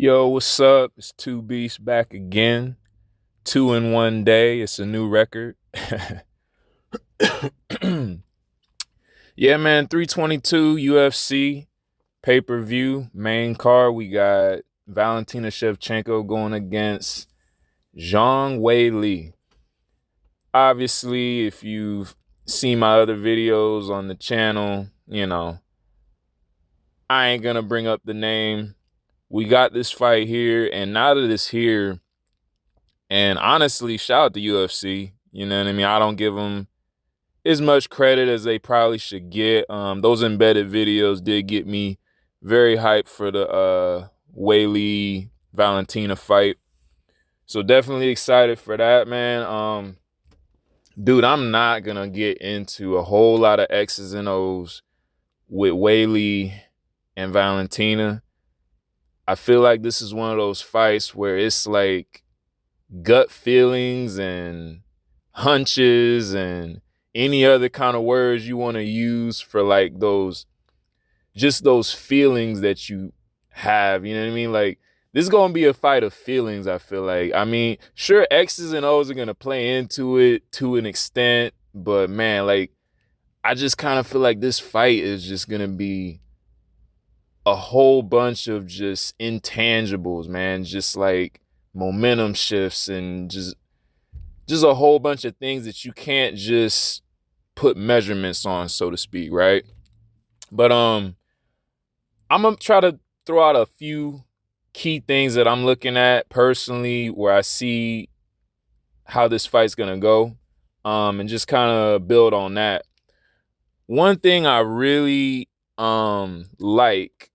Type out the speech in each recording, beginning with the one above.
Yo, what's up? It's Two Beasts back again. Two in one day. It's a new record. Yeah, man. 322 UFC pay-per-view main card. We got Valentina Shevchenko going against Zhang Weili. Obviously, if you've seen my other videos on the channel, I ain't gonna bring up the name. We got this fight here, and now that it's here, and honestly, shout out to UFC. You know what I mean? I don't give them as much credit as they probably should get. Those embedded videos did get me very hyped for the Weili Valentina fight. So definitely excited for that, man. Dude, I'm not gonna get into a whole lot of X's and O's with Weili and Valentina. I feel like this is one of those fights where it's like gut feelings and hunches and any other kind of words you want to use for like those feelings that you have, you know what I mean? Like, this is gonna be a fight of feelings, I feel like. I mean, sure, X's and O's are gonna play into it to an extent, but man, like, I just kind of feel like this fight is just gonna be a whole bunch of just intangibles, man. Just like momentum shifts and just a whole bunch of things that you can't just put measurements on, so to speak, right? But I'm gonna try to throw out a few key things that I'm looking at personally where I see how this fight's gonna go, and just kind of build on that. One thing I really like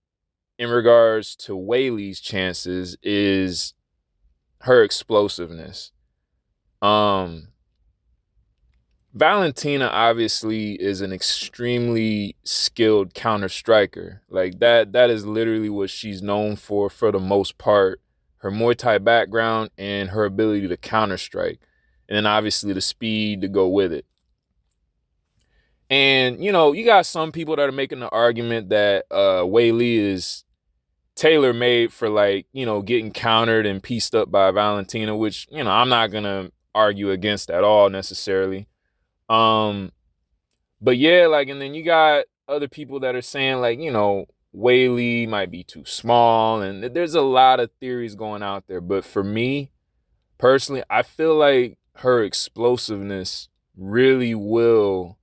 in regards to Weili's chances is her explosiveness. Valentina obviously is an extremely skilled counter striker. Like that is literally what she's known for the most part. Her Muay Thai background and her ability to counter strike. And then obviously the speed to go with it. And, you got some people that are making the argument that Weili is tailor-made for, like, getting countered and pieced up by Valentina, which, I'm not going to argue against at all necessarily. But yeah, like, and then you got other people that are saying, like, Weili might be too small, and there's a lot of theories going out there. But for me, personally, I feel like her explosiveness really will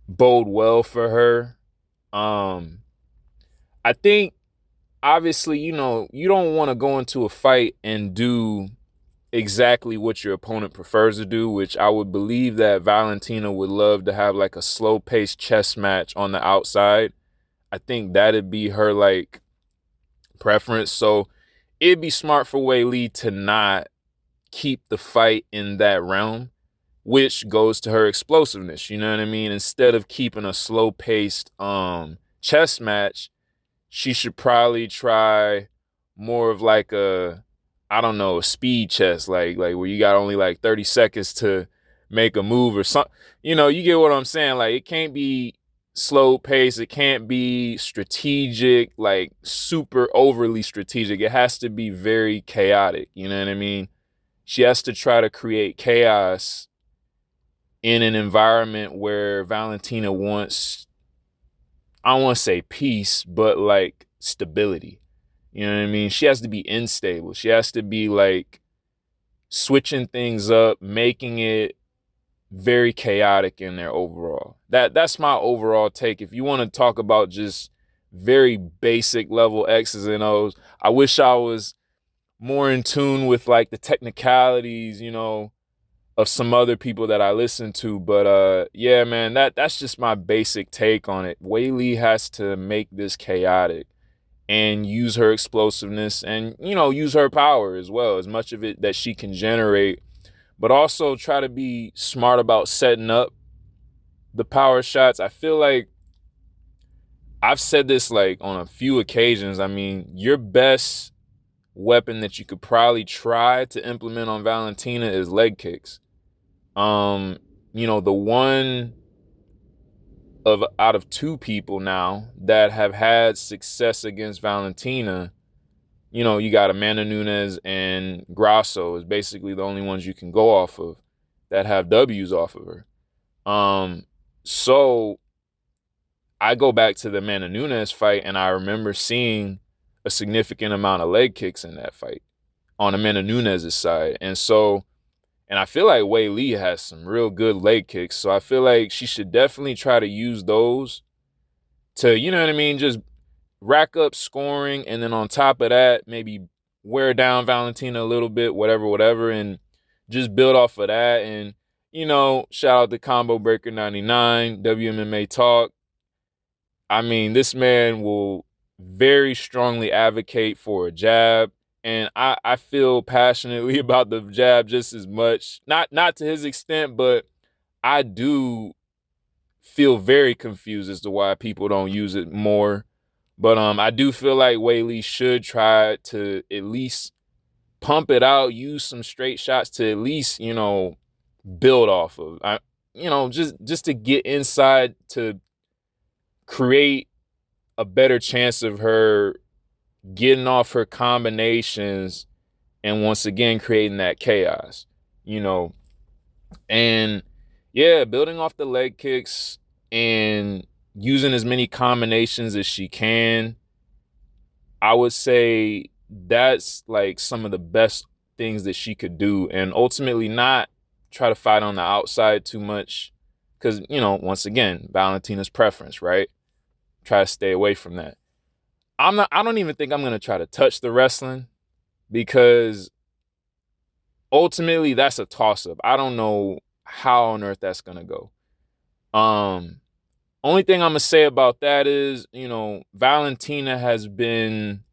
bode well for her. I think, obviously, you don't want to go into a fight and do exactly what your opponent prefers to do, which I would believe that Valentina would love to have like a slow-paced chess match on the outside. I think that'd be her like preference. So it'd be smart for Weili to not keep the fight in that realm, which goes to her explosiveness. You know what I mean? Instead of keeping a slow-paced chess match, she should probably try more of like a speed chess, like where you got only like 30 seconds to make a move or something. You get what I'm saying? Like, it can't be slow pace. It can't be strategic, like super overly strategic. It has to be very chaotic. You know what I mean? She has to try to create chaos in an environment where Valentina wants, I don't want to say peace, but like stability. You know what I mean? She has to be unstable. She has to be like switching things up, making it very chaotic in there overall. That's my overall take. If you want to talk about just very basic level X's and O's, I wish I was more in tune with like the technicalities, of some other people that I listen to. But yeah, man, that's just my basic take on it. Weili has to make this chaotic and use her explosiveness and, use her power as well, as much of it that she can generate, but also try to be smart about setting up the power shots. I feel like I've said this like on a few occasions. I mean, your best weapon that you could probably try to implement on Valentina is leg kicks. The one out of two people now that have had success against Valentina you got Amanda Nunes and Grasso is basically the only ones you can go off of that have W's off of her. So I go back to the Amanda Nunes fight, and I remember seeing a significant amount of leg kicks in that fight on Amanda Nunes' side. And I feel like Weili has some real good leg kicks. So I feel like she should definitely try to use those to, you know what I mean, just rack up scoring. And then on top of that, maybe wear down Valentina a little bit, whatever, and just build off of that. And, shout out to Combo Breaker 99, WMMA Talk. I mean, this man will very strongly advocate for a jab. And I feel passionately about the jab just as much. Not to his extent, but I do feel very confused as to why people don't use it more. But I do feel like Weili should try to at least pump it out, use some straight shots to at least, build off of. Just to get inside to create a better chance of her getting off her combinations and once again creating that chaos, and yeah, building off the leg kicks and using as many combinations as she can. I would say that's like some of the best things that she could do, and ultimately not try to fight on the outside too much because, once again, Valentina's preference, right? Try to stay away from that. I don't even think I'm going to try to touch the wrestling because ultimately that's a toss-up. I don't know how on earth that's going to go. Only thing I'm going to say about that is, Valentina has been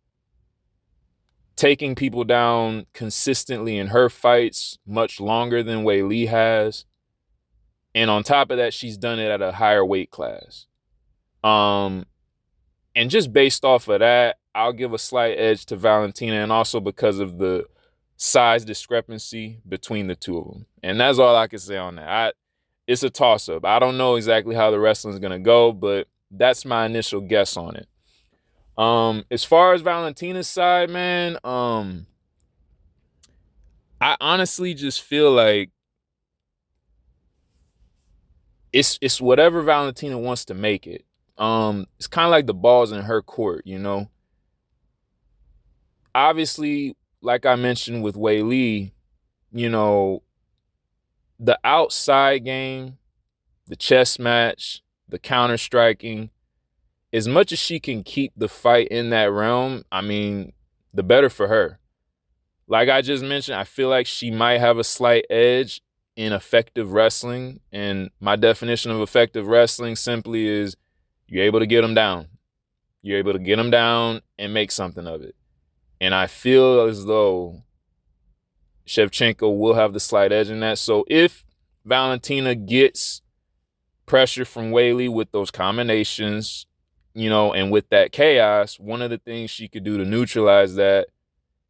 taking people down consistently in her fights much longer than Weili has. And on top of that, she's done it at a higher weight class. And just based off of that, I'll give a slight edge to Valentina, and also because of the size discrepancy between the two of them. And that's all I can say on that. It's a toss-up. I don't know exactly how the wrestling is going to go, but that's my initial guess on it. As far as Valentina's side, man, I honestly just feel like it's whatever Valentina wants to make it. It's kind of like the ball's in her court, Obviously, like I mentioned with Weili, the outside game, the chess match, the counter striking, as much as she can keep the fight in that realm, I mean, the better for her. Like I just mentioned, I feel like she might have a slight edge in effective wrestling. And my definition of effective wrestling simply is you're able to get them down. You're able to get them down and make something of it. And I feel as though Shevchenko will have the slight edge in that. So if Valentina gets pressure from Weili with those combinations, and with that chaos, one of the things she could do to neutralize that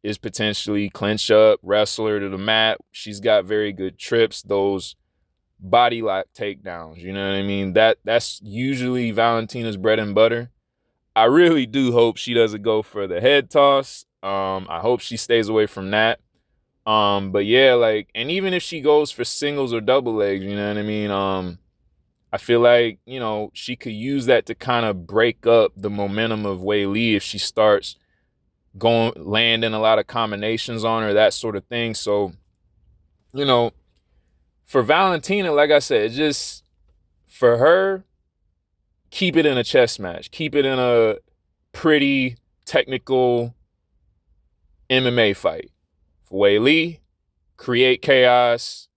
is potentially clinch up, wrestle her to the mat. She's got very good trips, those body lock takedowns, you know what I mean? That's usually Valentina's bread and butter. I really do hope she doesn't go for the head toss. I hope she stays away from that. But yeah, and even if she goes for singles or double legs, you know what I mean? I feel like, she could use that to kind of break up the momentum of Weili if she starts landing a lot of combinations on her, that sort of thing. So, for Valentina, like I said, just for her, keep it in a chess match. Keep it in a pretty technical MMA fight. For Weili, create chaos.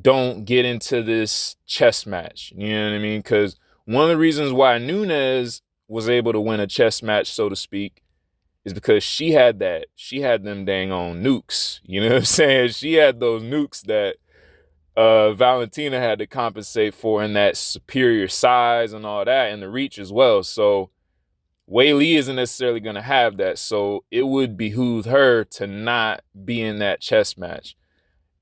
Don't get into this chess match. You know what I mean? Because one of the reasons why Nunes was able to win a chess match, so to speak, is because she had them dang on nukes. You know what I'm saying? She had those nukes that Valentina had to compensate for, in that superior size and all that, and the reach as well. So Weili isn't necessarily going to have that. So it would behoove her to not be in that chess match.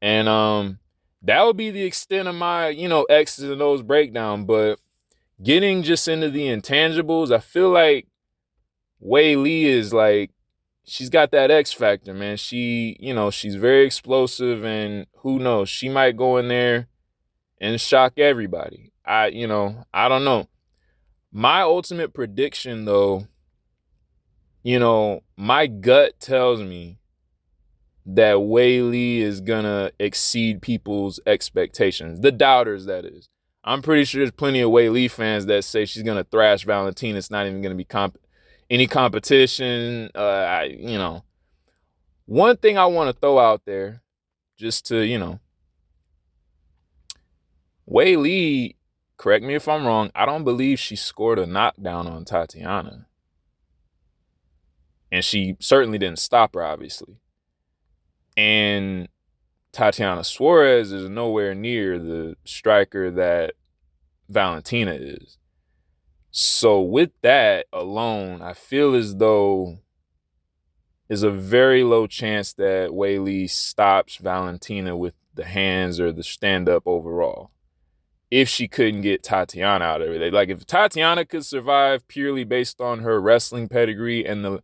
And that would be the extent of my, X's and O's breakdown. But getting just into the intangibles, I feel like Weili is she's got that X factor, man. She, she's very explosive, and who knows, she might go in there and shock everybody. I don't know. My ultimate prediction, though, my gut tells me that Weili is gonna exceed people's expectations. The doubters, that is. I'm pretty sure there's plenty of Weili fans that say she's gonna thrash Valentina. It's not even gonna be any competition. One thing I want to throw out there, just to Weili. Correct me if I'm wrong. I don't believe she scored a knockdown on Tatiana, and she certainly didn't stop her, obviously. And Tatiana Suarez is nowhere near the striker that Valentina is. So with that alone, I feel as though there's a very low chance that Weili stops Valentina with the hands or the stand-up overall, if she couldn't get Tatiana out of it. Like, if Tatiana could survive purely based on her wrestling pedigree and the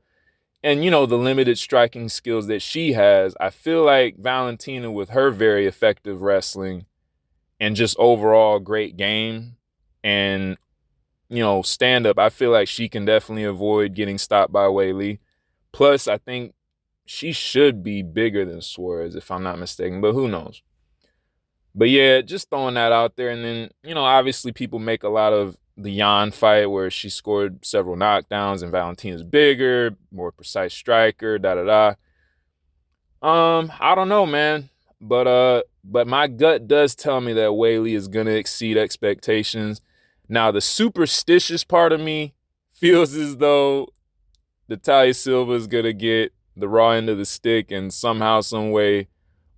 limited striking skills that she has, I feel like Valentina, with her very effective wrestling and just overall great game and, stand up, I feel like she can definitely avoid getting stopped by Weili. Plus, I think she should be bigger than Suarez, if I'm not mistaken, but who knows? But yeah, just throwing that out there. And then, obviously people make a lot of the Yan fight where she scored several knockdowns and Valentina's bigger, more precise striker, da-da-da. I don't know, man. But my gut does tell me that Weili is going to exceed expectations. Now, the superstitious part of me feels as though Natalia Silva is going to get the raw end of the stick, and somehow, some way,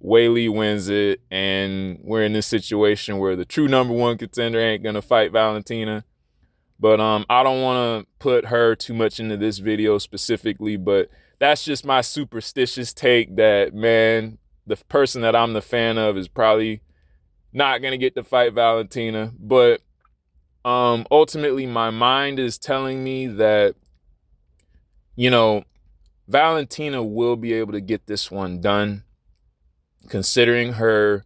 Weili wins it, and we're in this situation where the true number one contender ain't gonna fight Valentina. But I don't want to put her too much into this video specifically, but that's just my superstitious take that, man, the person that I'm the fan of is probably not gonna get to fight Valentina. But ultimately, my mind is telling me that, Valentina will be able to get this one done, considering her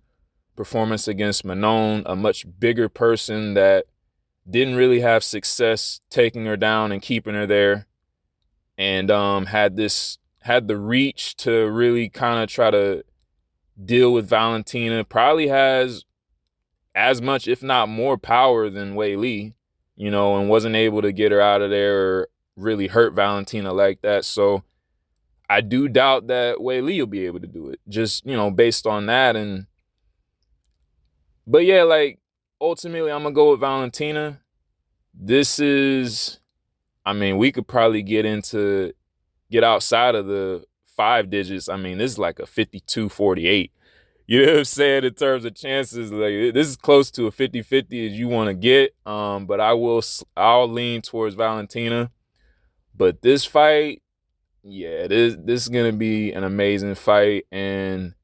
performance against Manon, a much bigger person that didn't really have success taking her down and keeping her there, and had the reach to really kind of try to deal with Valentina. Probably has as much, if not more, power than Weili, and wasn't able to get her out of there or really hurt Valentina like that. So I do doubt that Weili will be able to do it, just, based on that. But yeah, like, ultimately, I'm going to go with Valentina. This is, we could probably get outside of the 5 digits. This is like a 52-48. You know what I'm saying? In terms of chances, like, this is close to a 50-50 as you want to get. But I'll lean towards Valentina. But this fight, yeah, this is going to be an amazing fight. And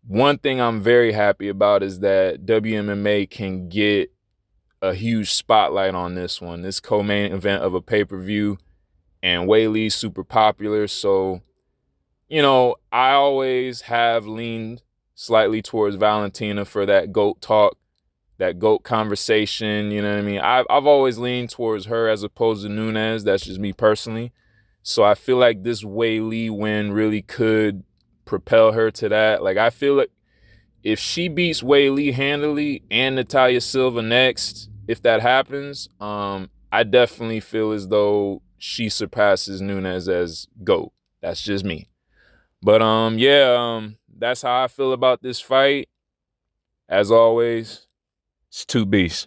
one thing I'm very happy about is that WMMA can get a huge spotlight on this one. This co-main event of a pay-per-view, and Weili's super popular. So, I always have leaned slightly towards Valentina for that GOAT talk, that GOAT conversation. You know what I mean? I've always leaned towards her as opposed to Nunes. That's just me personally. So I feel like this Weili win really could propel her to that. Like, I feel like if she beats Weili handily and Natalia Silva next, if that happens, I definitely feel as though she surpasses Nunes as GOAT. That's just me. But that's how I feel about this fight. As always, it's two beasts.